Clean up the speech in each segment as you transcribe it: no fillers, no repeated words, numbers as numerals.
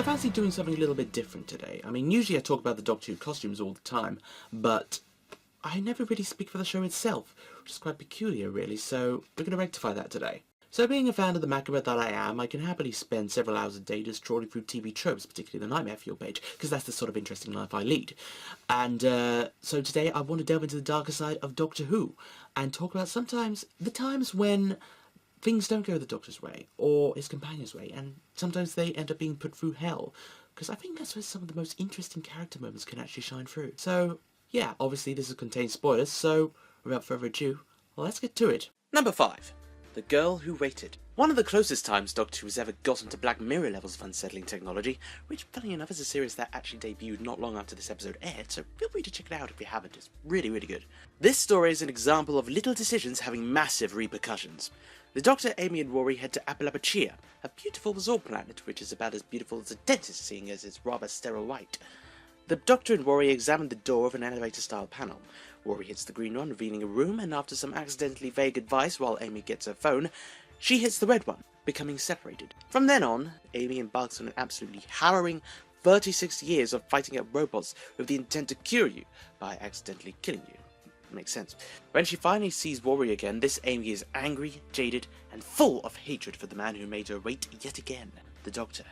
fancy doing something a little bit different today. I mean, usually I talk about the Doctor Who costumes all the time, but I never really speak for the show itself, which is quite peculiar really, so we're going to rectify that today. So being a fan of the macabre that I am, I can happily spend several hours a day just trawling through TV tropes, particularly the Nightmare Fuel page, because that's the sort of interesting life I lead. And so today I want to delve into the darker side of Doctor Who, and talk about the times when things don't go the Doctor's way, or his companion's way, and sometimes they end up being put through hell, because I think that's where some of the most interesting character moments can actually shine through. So yeah, obviously this contains spoilers, so without further ado, let's get to it. Number 5. The Girl Who Waited. One of the closest times Doctor Who has ever gotten to Black Mirror levels of unsettling technology, which, funny enough, is a series that actually debuted not long after this episode aired, so feel free to check it out if you haven't. It's really, really good. This story is an example of little decisions having massive repercussions. The Doctor, Amy and Rory head to Apalachia, a beautiful resort planet which is about as beautiful as a dentist, seeing as it's rather sterile white. The Doctor and Rory examine the door of an elevator-style panel. Rory hits the green one, revealing a room, and after some accidentally vague advice while Amy gets her phone, she hits the red one, becoming separated. From then on, Amy embarks on an absolutely harrowing 36 years of fighting up robots with the intent to cure you by accidentally killing you. Makes sense. When she finally sees Rory again, this Amy is angry, jaded, and full of hatred for the man who made her wait yet again, the Doctor.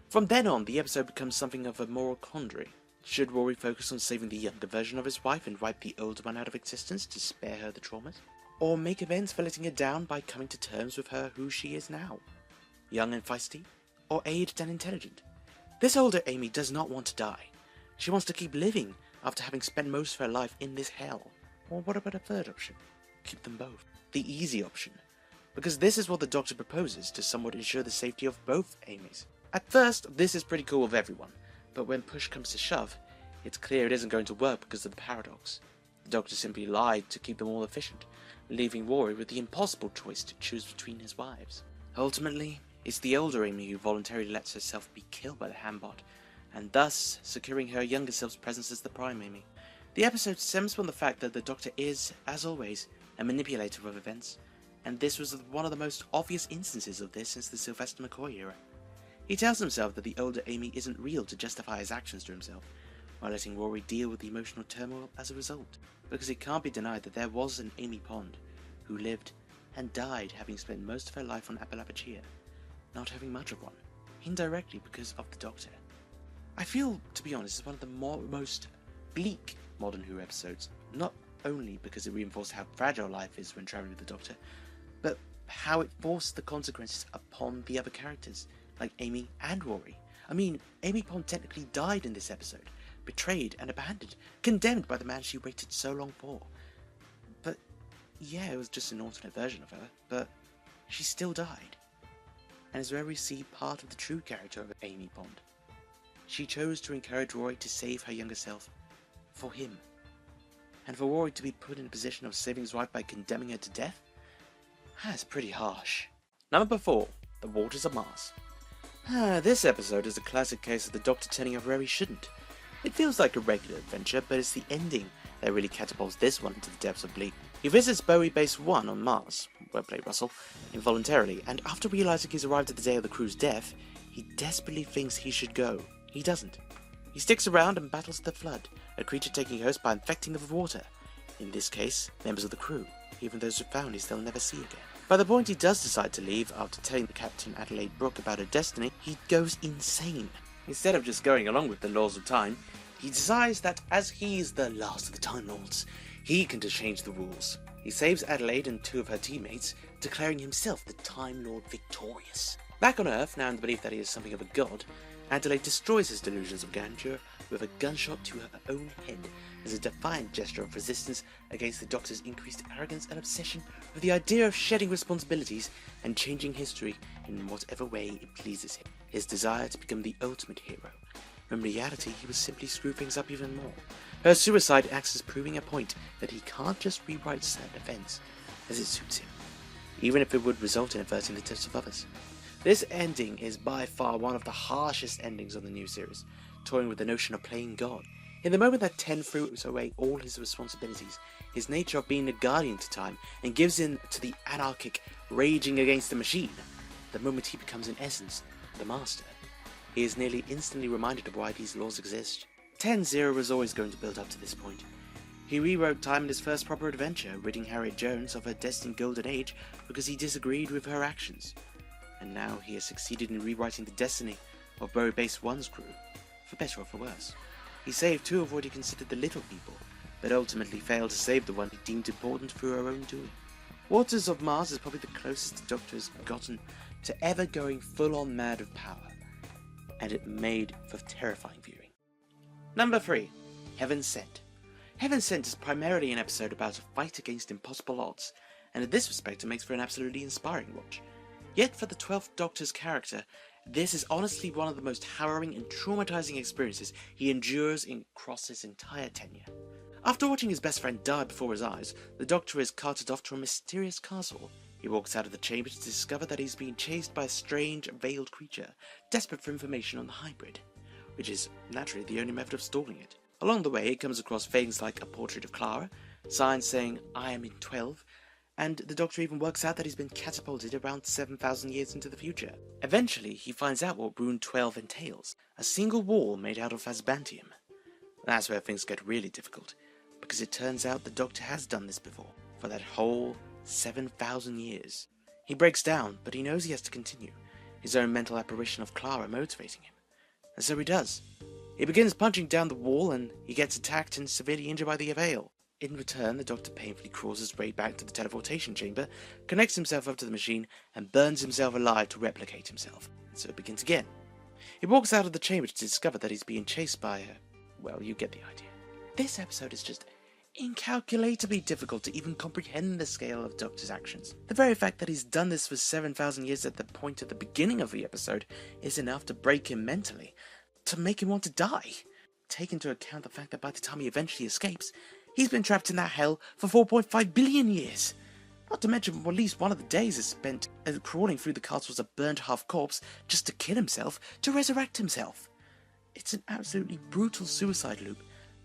From then on, the episode becomes something of a moral quandary. Should Rory focus on saving the younger version of his wife and wipe the older one out of existence to spare her the traumas? Or make amends for letting her down by coming to terms with her who she is now? Young and feisty? Or aged and intelligent? This older Amy does not want to die. She wants to keep living after having spent most of her life in this hell. Or what about a third option? Keep them both. The easy option. Because this is what the Doctor proposes to somewhat ensure the safety of both Amys. At first, this is pretty cool with everyone. But when push comes to shove, it's clear it isn't going to work because of the paradox. The Doctor simply lied to keep them all efficient, leaving Rory with the impossible choice to choose between his wives. Ultimately, it's the older Amy who voluntarily lets herself be killed by the Handbot, and thus securing her younger self's presence as the Prime Amy. The episode stems from the fact that the Doctor is, as always, a manipulator of events, and this was one of the most obvious instances of this since the Sylvester McCoy era. He tells himself that the older Amy isn't real to justify his actions to himself, while letting Rory deal with the emotional turmoil as a result, because it can't be denied that there was an Amy Pond, who lived and died having spent most of her life on Apalachia, not having much of one, indirectly because of the Doctor. I feel, to be honest, it's one of the most bleak modern Who episodes, not only because it reinforced how fragile life is when travelling with the Doctor, but how it forced the consequences upon the other characters, like Amy and Rory. I mean, Amy Pond technically died in this episode, betrayed and abandoned, condemned by the man she waited so long for. But yeah, it was just an alternate version of her, but she still died. And is where we see part of the true character of Amy Pond. She chose to encourage Rory to save her younger self for him. And for Rory to be put in a position of saving his wife by condemning her to death? That's pretty harsh. Number 4. The Waters of Mars. This episode is a classic case of the Doctor turning up where he shouldn't. It feels like a regular adventure, but it's the ending that really catapults this one into the depths of bleak. He visits Bowie Base 1 on Mars, well played Russell, involuntarily, and after realizing he's arrived at the day of the crew's death, he desperately thinks he should go. He doesn't. He sticks around and battles the Flood, a creature taking host by infecting them with water. In this case, members of the crew, even those with bounties they'll never see again. By the point he does decide to leave, after telling Captain Adelaide Brooke about her destiny, he goes insane. Instead of just going along with the laws of time, he decides that as he is the last of the Time Lords, he can just change the rules. He saves Adelaide and 2 of her teammates, declaring himself the Time Lord victorious. Back on Earth, now in the belief that he is something of a god, Adelaide destroys his delusions of grandeur with a gunshot to her own head as a defiant gesture of resistance against the Doctor's increased arrogance and obsession with the idea of shedding responsibilities and changing history in whatever way it pleases him. His desire to become the ultimate hero. In reality, he would simply screw things up even more. Her suicide acts as proving a point that he can't just rewrite certain events as it suits him, even if it would result in averting the deaths of others. This ending is by far one of the harshest endings of the new series, toying with the notion of playing God. In the moment that Ten throws away all his responsibilities, his nature of being a guardian to time, and gives in to the anarchic raging against the machine, the moment he becomes in essence the master. he is nearly instantly reminded of why these laws exist. 10-0 was always going to build up to this point. He rewrote time in his first proper adventure, ridding Harriet Jones of her destined golden age because he disagreed with her actions. And now he has succeeded in rewriting the destiny of Bury Base 1's crew, for better or for worse. He saved two of what he considered the little people, but ultimately failed to save the one he deemed important through her own doing. Waters of Mars is probably the closest the Doctor has gotten to ever going full-on mad with power, and it made for terrifying viewing. Number 3. Heaven Sent. Heaven Sent is primarily an episode about a fight against impossible odds, and in this respect it makes for an absolutely inspiring watch. Yet for the 12th Doctor's character, this is honestly one of the most harrowing and traumatizing experiences he endures across his entire tenure. After watching his best friend die before his eyes, the Doctor is carted off to a mysterious castle. He walks out of the chamber to discover that he's being chased by a strange, veiled creature, desperate for information on the hybrid, which is naturally the only method of stalling it. Along the way, he comes across things like a portrait of Clara, signs saying, "I am in 12, and the Doctor even works out that he's been catapulted around 7,000 years into the future. Eventually, he finds out what Rune 12 entails, a single wall made out of asbantium. That's where things get really difficult, because it turns out the Doctor has done this before, for that whole 7,000 years. He breaks down, but he knows he has to continue, his own mental apparition of Clara motivating him. And so he does. He begins punching down the wall, and he gets attacked and severely injured by the Avail. In return, the Doctor painfully crawls his way back to the teleportation chamber, connects himself up to the machine, and burns himself alive to replicate himself. And so it begins again. He walks out of the chamber to discover that he's being chased by well, you get the idea. This episode is just incalculably difficult to even comprehend the scale of Doctor's actions. The very fact that he's done this for 7,000 years at the point at the beginning of the episode is enough to break him mentally, to make him want to die. Take into account the fact that by the time he eventually escapes, he's been trapped in that hell for 4.5 billion years. Not to mention at least one of the days is spent crawling through the castle as a burnt half corpse just to kill himself, to resurrect himself. It's an absolutely brutal suicide loop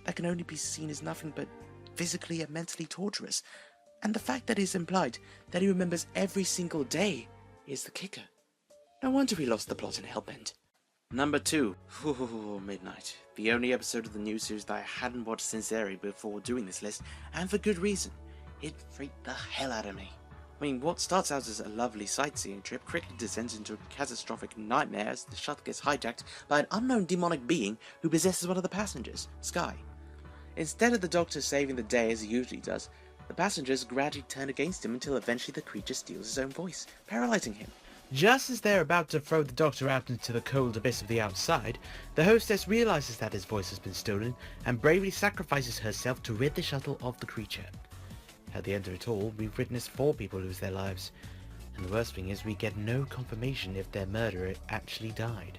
that can only be seen as nothing but physically and mentally torturous. And the fact that it's implied that he remembers every single day is the kicker. No wonder he lost the plot in Hellbent. Number 2. Midnight. The only episode of the new series that I hadn't watched since airing before doing this list, and for good reason. It freaked the hell out of me. I mean, what starts out as a lovely sightseeing trip quickly descends into a catastrophic nightmare as the shuttle gets hijacked by an unknown demonic being who possesses one of the passengers, Sky. Instead of the Doctor saving the day as he usually does, the passengers gradually turn against him until eventually the creature steals his own voice, paralyzing him. Just as they're about to throw the Doctor out into the cold abyss of the outside, the hostess realizes that his voice has been stolen and bravely sacrifices herself to rid the shuttle of the creature. At the end of it all, we've witnessed 4 people lose their lives, and the worst thing is we get no confirmation if their murderer actually died.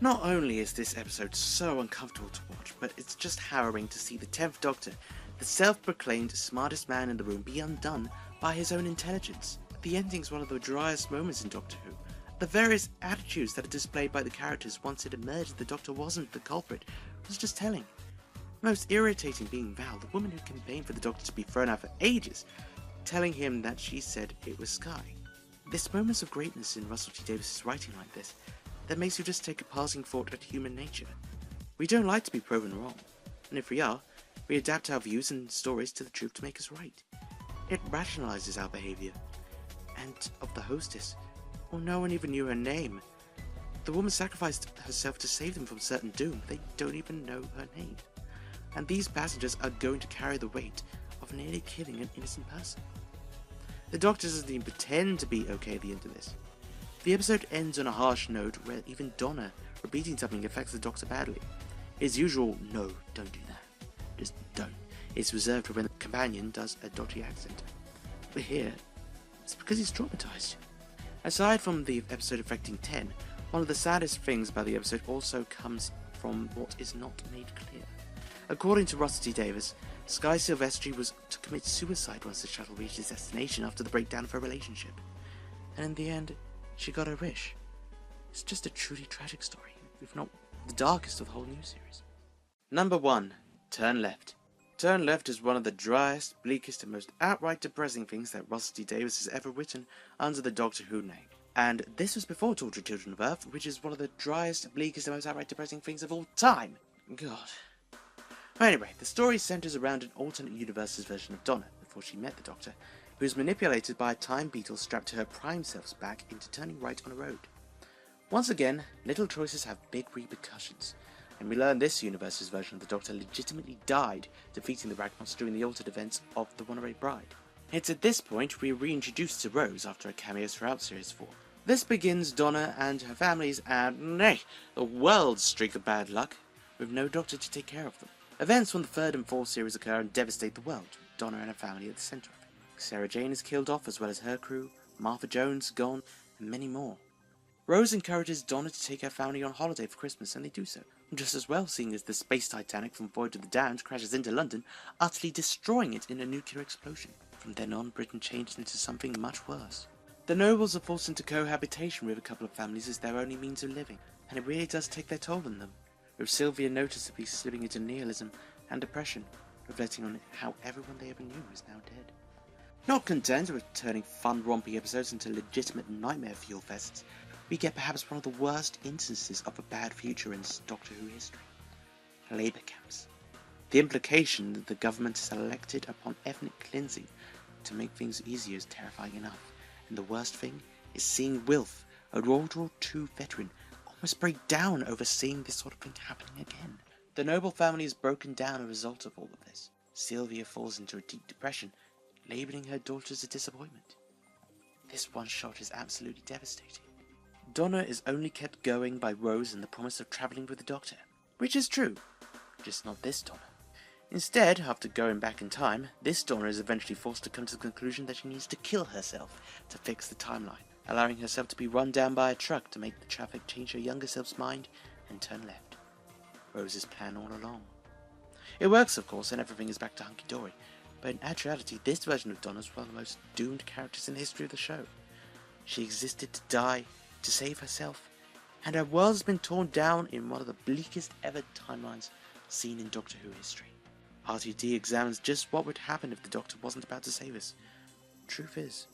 Not only is this episode so uncomfortable to watch, but it's just harrowing to see the 10th Doctor, the self-proclaimed smartest man in the room, be undone by his own intelligence. The ending's one of the driest moments in Doctor Who. The various attitudes that are displayed by the characters once it emerged the Doctor wasn't the culprit was just telling. Most irritating being Val, the woman who campaigned for the Doctor to be thrown out for ages, telling him that she said it was Sky. There's moments of greatness in Russell T Davies' writing like this that makes you just take a passing thought at human nature. We don't like to be proven wrong, and if we are, we adapt our views and stories to the truth to make us right. It rationalizes our behavior. And of the hostess, well, no one even knew her name. The woman sacrificed herself to save them from certain doom. They don't even know her name. And these passengers are going to carry the weight of nearly killing an innocent person. The Doctor doesn't even pretend to be okay at the end of this. The episode ends on a harsh note where even Dorna repeating something affects the Doctor badly. His usual, "No, don't do that. Just don't," is reserved for when the companion does a dodgy accent. But here, it's because he's traumatized. Aside from the episode affecting 10, one of the saddest things about the episode also comes from what is not made clear. According to Russell T Davies, Sky Silvestri was to commit suicide once the shuttle reached its destination after the breakdown of her relationship. And in the end, she got her wish. It's just a truly tragic story, if not the darkest of the whole new series. Number 1. Turn Left. Turn Left is one of the driest, bleakest, and most outright depressing things that Russell T Davies has ever written under the Doctor Who name. And this was before Tortured Children of Earth, which is one of the driest, bleakest, and most outright depressing things of all time. God. Anyway, the story centers around an alternate universe's version of Donna, before she met the Doctor, who was manipulated by a time beetle strapped to her prime self's back into turning right on a road. Once again, little choices have big repercussions, and we learn this universe's version of the Doctor legitimately died defeating the Ragmots during the altered events of The Runaway Bride. It's at this point we are reintroduced to Rose after her cameos throughout Series 4. This begins Donna and her family's the world's streak of bad luck, with no Doctor to take care of them. Events from the 3rd and 4th series occur and devastate the world, with Donna and her family at the centre of it. Sarah Jane is killed off as well as her crew, Martha Jones gone, and many more. Rose encourages Donna to take her family on holiday for Christmas, and they do so. Just as well, seeing as the space Titanic from Voyage of the Damned crashes into London, utterly destroying it in a nuclear explosion. From then on, Britain changed into something much worse. The nobles are forced into cohabitation with a couple of families as their only means of living, and it really does take their toll on them, with Sylvia noticeably slipping into nihilism and depression, reflecting on how everyone they ever knew is now dead. Not content with turning fun, rompy episodes into legitimate nightmare fuel fests, we get perhaps one of the worst instances of a bad future in Doctor Who history. Labour camps. The implication that the government has elected upon ethnic cleansing to make things easier is terrifying enough, and the worst thing is seeing Wilf, a World War II veteran, almost break down over seeing this sort of thing happening again. The noble family is broken down as a result of all of this. Sylvia falls into a deep depression, labelling her daughter as a disappointment. This one shot is absolutely devastating. Donna is only kept going by Rose and the promise of travelling with the Doctor, which is true, just not this Donna. Instead, after going back in time, this Donna is eventually forced to come to the conclusion that she needs to kill herself to fix the timeline, allowing herself to be run down by a truck to make the traffic change her younger self's mind and turn left. Rose's plan all along. It works, of course, and everything is back to hunky-dory, but in actuality, this version of Donna is one of the most doomed characters in the history of the show. She existed to die, to save herself, and her world has been torn down in one of the bleakest ever timelines seen in Doctor Who history. RTD examines just what would happen if the Doctor wasn't about to save us. Truth is,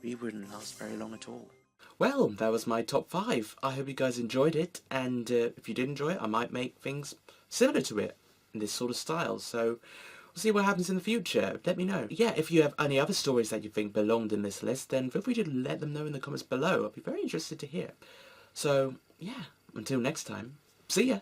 we wouldn't last very long at all. Well, that was my top 5. I hope you guys enjoyed it, and if you did enjoy it, I might make things similar to it in this sort of style, so we'll see what happens in the future. Let me know. Yeah, if you have any other stories that you think belonged in this list, then feel free to let them know in the comments below. I'll be very interested to hear. So, yeah, until next time, see ya!